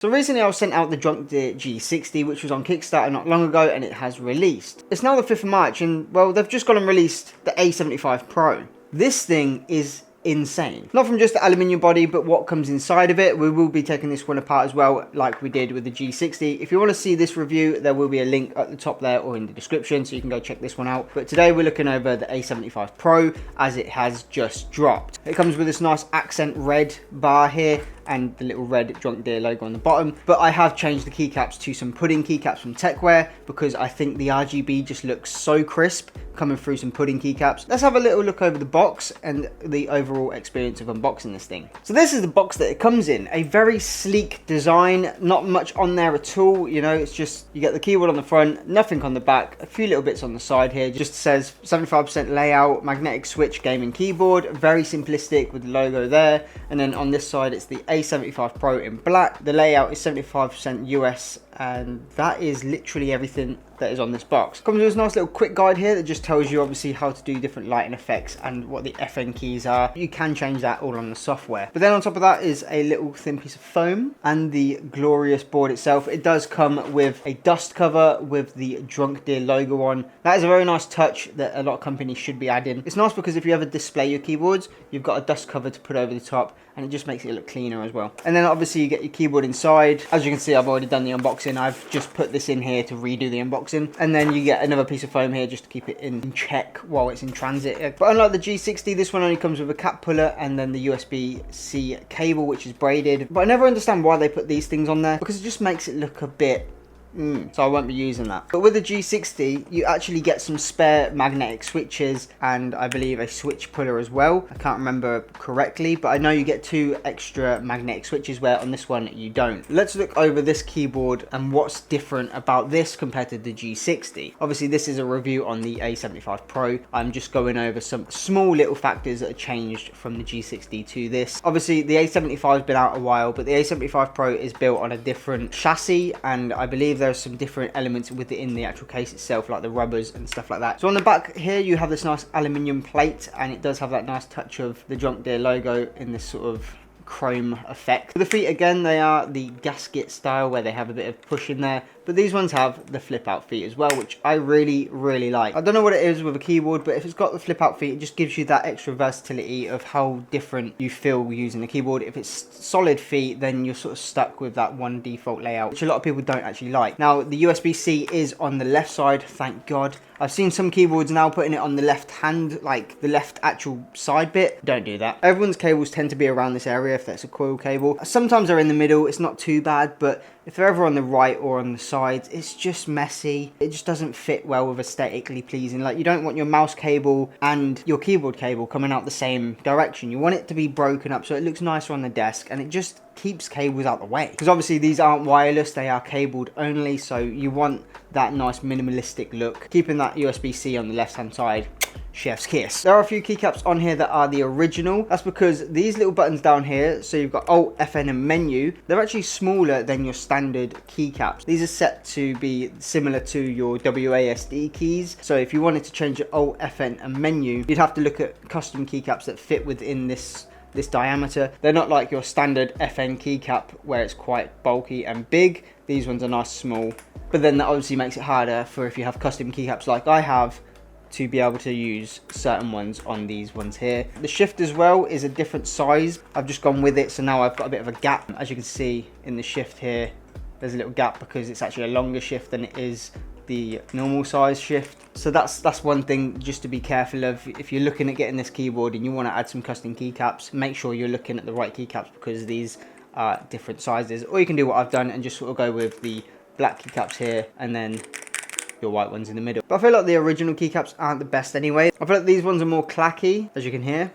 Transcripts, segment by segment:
So recently I was sent out the DrunkDeer G60, which was on Kickstarter not long ago, and it has released. It's now the 5th of March, and well, they've just gone and released the A75 Pro. This thing is insane. Not from just the aluminium body, but what comes inside of it. We will be taking this one apart as well, like we did with the G60. If you want to see this review, there will be a link at the top there or in the description, so you can go check this one out. But today we're looking over the A75 Pro, as it has just dropped. It comes with this nice accent red bar here, and the little red DrunkDeer logo on the bottom. But I have changed the keycaps to some pudding keycaps from Techwear, because I think the RGB just looks so crisp coming through some pudding keycaps. Let's have a little look over the box and the overall experience of unboxing this thing. So this is the box that it comes in. A very sleek design, not much on there at all. You know, it's just, you get the keyboard on the front, nothing on the back, a few little bits on the side here. Just says 75% layout, magnetic switch, gaming keyboard, very simplistic with the logo there. And then on this side, it's the A75 Pro in black. The layout is 75% US, and that is literally everything that is on this box. Comes with this nice little quick guide here that just tells you obviously how to do different lighting effects and what the FN keys are. You can change that all on the software. But then on top of that is a little thin piece of foam and the glorious board itself. It does come with a dust cover with the DrunkDeer logo on. That is a very nice touch that a lot of companies should be adding. It's nice because if you ever display your keyboards, you've got a dust cover to put over the top, and it just makes it look cleaner as well. And then obviously you get your keyboard inside. As you can see, I've already done the unboxing. I've just put this in here to redo the unboxing. And then you get another piece of foam here just to keep it in check while it's in transit. But unlike the G60, this one only comes with a cap puller and then the USB-C cable, which is braided. But I never understand why they put these things on there, because it just makes it look a bit so I won't be using that. But with the G60, you actually get some spare magnetic switches and I believe a switch puller as well. I can't remember correctly, but I know you get 2 extra magnetic switches, where on this one you don't. Let's look over this keyboard and what's different about this compared to the G60. Obviously this is a review on the A75 Pro. I'm just going over some small little factors that are changed from the G60 to this. Obviously the A75 has been out a while, but the A75 Pro is built on a different chassis, and I believe there's some different elements within the actual case itself, like the rubbers and stuff like that. So on the back here you have this nice aluminium plate, and it does have that nice touch of the DrunkDeer logo in this sort of chrome effect. For the feet, again, they are the gasket style where they have a bit of push in there, but these ones have the flip out feet as well, which I really like. I don't know what it is with a keyboard, but if it's got the flip out feet, it just gives you that extra versatility of how different you feel using the keyboard. If it's solid feet, then you're sort of stuck with that one default layout, which a lot of people don't actually like. Now the USB-C is on the left side, thank God. I've seen some keyboards now putting it on the left hand, like the left actual side bit. Don't do that. Everyone's cables tend to be around this area if that's a coil cable. Sometimes they're in the middle, it's not too bad, but if they're ever on the right or on the sides, it's just messy. It just doesn't fit well with aesthetically pleasing. Like, you don't want your mouse cable and your keyboard cable coming out the same direction. You want it to be broken up so it looks nicer on the desk, and it just keeps cables out the way. Because obviously these aren't wireless, they are cabled only, so you want that nice minimalistic look. Keeping that USB-C on the left hand side, chef's kiss. There are a few keycaps on here that are the original. That's because these little buttons down here, so you've got Alt, FN and menu, they're actually smaller than your standard keycaps. These are set to be similar to your WASD keys. So if you wanted to change your Alt, FN and menu, you'd have to look at custom keycaps that fit within this diameter. They're not like your standard FN keycap where it's quite bulky and big. These ones are nice small, but then that obviously makes it harder for if you have custom keycaps like I have, to be able to use certain ones on these ones here. The shift as well is a different size. I've just gone with it, so now I've got a bit of a gap. As you can see in the shift here, there's a little gap because it's actually a longer shift than it is the normal size shift. So that's one thing just to be careful of. If you're looking at getting this keyboard and you want to add some custom keycaps, make sure you're looking at the right keycaps, because these are different sizes. Or you can do what I've done and just sort of go with the black keycaps here and then your white ones in the middle. But I feel like the original keycaps aren't the best anyway. I feel like these ones are more clacky, as you can hear,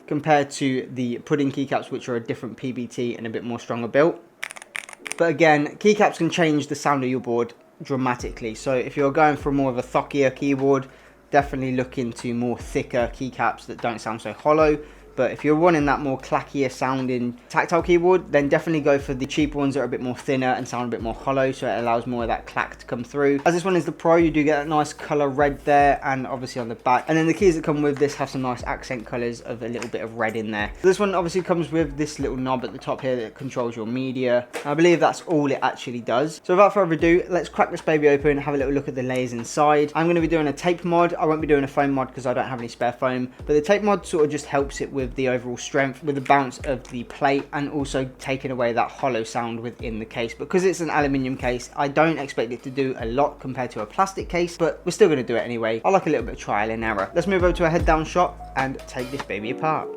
compared to the pudding keycaps, which are a different PBT and a bit more stronger built. But again, keycaps can change the sound of your board dramatically. So if you're going for more of a thockier keyboard, definitely look into more thicker keycaps that don't sound so hollow. But if you're wanting that more clackier sounding tactile keyboard, then definitely go for the cheaper ones that are a bit more thinner and sound a bit more hollow, so it allows more of that clack to come through. As this one is the Pro, you do get that nice color red there, and obviously on the back. And then the keys that come with this have some nice accent colors of a little bit of red in there. So this one obviously comes with this little knob at the top here that controls your media. I believe that's all it actually does. So without further ado, let's crack this baby open, have a little look at the layers inside. I'm going to be doing a tape mod. I won't be doing a foam mod because I don't have any spare foam, but the tape mod sort of just helps it with the overall strength, with the bounce of the plate, and also taking away that hollow sound within the case. Because it's an aluminium case, I don't expect it to do a lot compared to a plastic case, but we're still going to do it anyway. I like a little bit of trial and error. Let's move over to a head down shot and take this baby apart.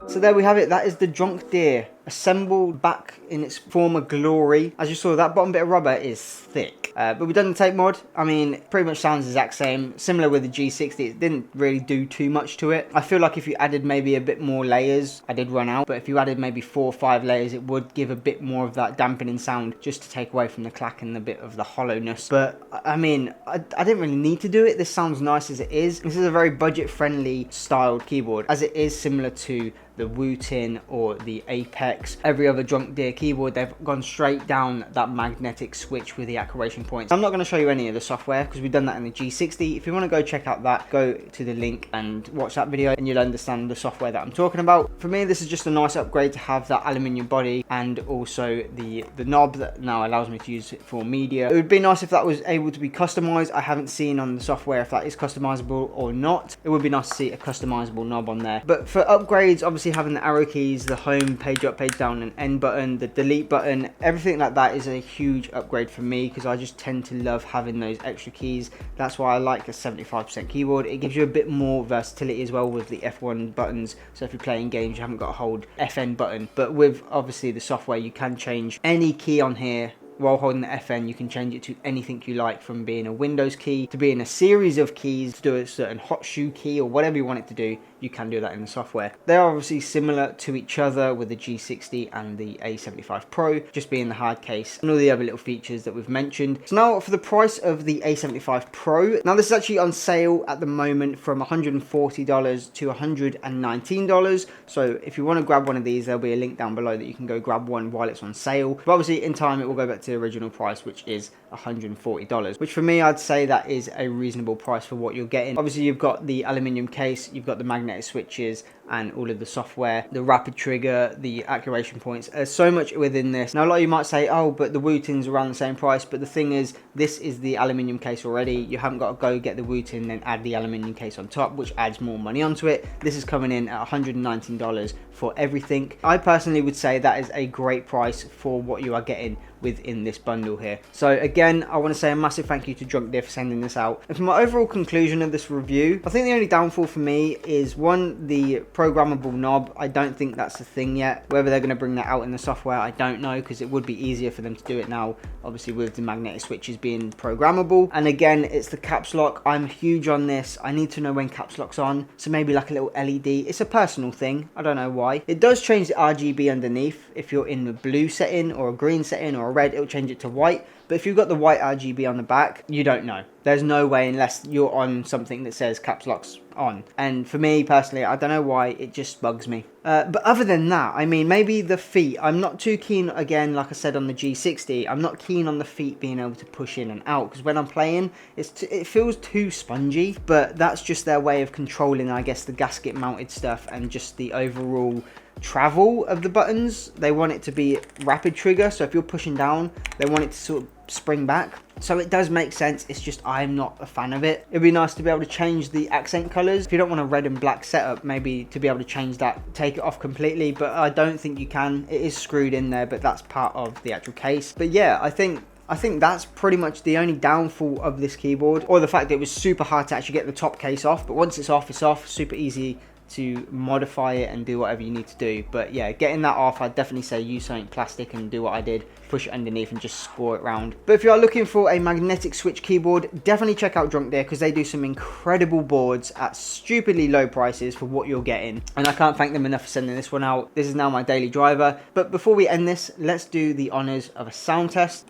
So there we have it. That is the DrunkDeer assembled back in its former glory. As you saw, that bottom bit of rubber is thick. But we've done the tape mod. I mean, pretty much sounds the exact same. Similar with the G60, it didn't really do too much to it. I feel like if you added maybe a bit more layers, I did run out, but if you added maybe 4 or 5 layers, it would give a bit more of that dampening sound, just to take away from the clack and a bit of the hollowness. But I mean, I didn't really need to do it. This sounds nice as it is. This is a very budget-friendly styled keyboard, as it is similar to the Wootin or the Apex. Every other DrunkDeer keyboard, they've gone straight down that magnetic switch with the accuracy points. I'm not going to show you any of the software because we've done that in the G60. If you want to go check out that, go to the link and watch that video and you'll understand the software that I'm talking about. For me, this is just a nice upgrade to have that aluminium body and also the knob that now allows me to use it for media. It would be nice if that was able to be customized. I haven't seen on the software if that is customizable or not. It would be nice to see a customizable knob on there. But for upgrades, obviously having the arrow keys, the home, page up, page down, and end button, the delete button, everything like that is a huge upgrade for me because I just tend to love having those extra keys. That's why I like a 75% keyboard. It gives you a bit more versatility as well with the F1 buttons. So if you're playing games, you haven't got to hold FN button. But with obviously the software, you can change any key on here. While holding the FN, you can change it to anything you like, from being a Windows key to being a series of keys to do a certain hot shoe key or whatever you want it to do. You can do that in the software. They are obviously similar to each other with the G60 and the A75 Pro, just being the hard case and all the other little features that we've mentioned. So now for the price of the A75 Pro. Now this is actually on sale at the moment from $140 to $119. So if you want to grab one of these, there'll be a link down below that you can go grab one while it's on sale. But obviously in time it will go back to the original price, which is $140, which for me I'd say that is a reasonable price for what you're getting. Obviously you've got the aluminium case, you've got the magnetic switches and all of the software, the rapid trigger, the accuracy points. There's so much within this. Now a lot of you might say, oh, but the Wootin's around the same price, but the thing is, this is the aluminium case already. You haven't got to go get the Wootin and then add the aluminium case on top, which adds more money onto it. This is coming in at $119 for everything. I personally would say that is a great price for what you are getting within this bundle here. So again, I want to say a massive thank you to DrunkDeer for sending this out. And for my overall conclusion of this review, I think the only downfall for me is things. One, the programmable knob, I don't think that's a thing yet. Whether they're going to bring that out in the software, I don't know, because it would be easier for them to do it now, obviously with the magnetic switches being programmable. And again, it's the caps lock. I'm huge on this. I need to know when caps lock's on, so maybe like a little LED. It's a personal thing, I don't know why. It does change the RGB underneath. If you're in the blue setting or a green setting or a red, it'll change it to white. But if you've got the white RGB on the back, you don't know. There's no way unless you're on something that says caps lock's on. And for me personally, I don't know why, it just bugs me. But other than that, I mean, maybe the feet. I'm not too keen, again, like I said on the G60, I'm not keen on the feet being able to push in and out. Because when I'm playing, it feels too spongy. But that's just their way of controlling, I guess, the gasket mounted stuff and just the overall travel of the buttons. They want it to be rapid trigger, so if you're pushing down, they want it to sort of spring back. So it does make sense, it's just I'm not a fan of it. It'd be nice to be able to change the accent colors. If you don't want a red and black setup, maybe to be able to change that, take it off completely, but I don't think you can. It is screwed in there, but that's part of the actual case. But yeah, I think that's pretty much the only downfall of this keyboard, or the fact that it was super hard to actually get the top case off. But once it's off, super easy to modify it and do whatever you need to do. But yeah, getting that off, I'd definitely say use something plastic and do what I did, push it underneath and just score it round. But if you are looking for a magnetic switch keyboard, definitely check out DrunkDeer, because they do some incredible boards at stupidly low prices for what you're getting, and I can't thank them enough for sending this one out. This is now my daily driver. But before we end this, let's do the honors of a sound test.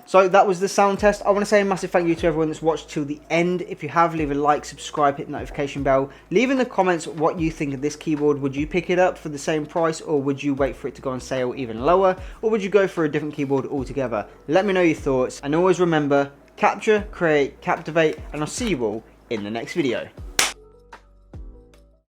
So that was the sound test. I want to say a massive thank you to everyone that's watched till the end. If you have, leave a like, subscribe, hit the notification bell. Leave in the comments what you think of this keyboard. Would you pick it up for the same price, or would you wait for it to go on sale even lower, or would you go for a different keyboard altogether? Let me know your thoughts, and always remember, capture, create, captivate, and I'll see you all in the next video.